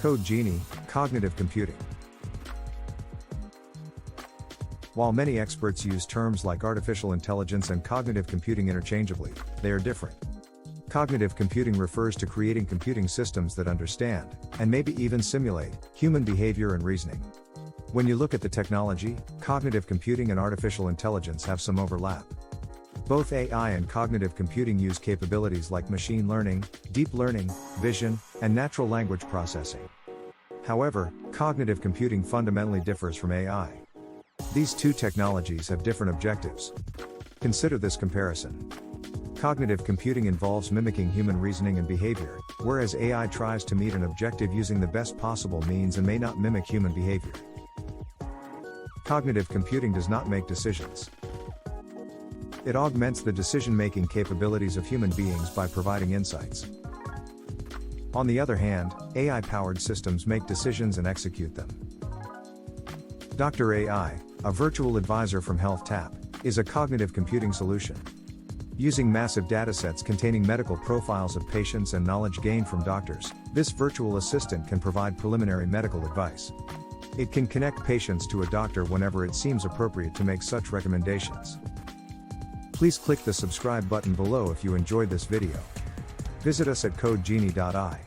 Code Genie, cognitive computing. While many experts use terms like artificial intelligence and cognitive computing interchangeably, they are different. Cognitive computing refers to creating computing systems that understand, and maybe even simulate, human behavior and reasoning. When you look at the technology, cognitive computing and artificial intelligence have some overlap. Both AI and cognitive computing use capabilities like machine learning, deep learning, vision, and natural language processing. However, cognitive computing fundamentally differs from AI. These two technologies have different objectives. Consider this comparison. Cognitive computing involves mimicking human reasoning and behavior, whereas AI tries to meet an objective using the best possible means and may not mimic human behavior. Cognitive computing does not make decisions. It augments the decision-making capabilities of human beings by providing insights. On the other hand, AI-powered systems make decisions and execute them. Dr. AI, a virtual advisor from HealthTap, is a cognitive computing solution. Using massive datasets containing medical profiles of patients and knowledge gained from doctors, this virtual assistant can provide preliminary medical advice. It can connect patients to a doctor whenever it seems appropriate to make such recommendations. Please click the subscribe button below if you enjoyed this video. Visit us at code-genie.ai.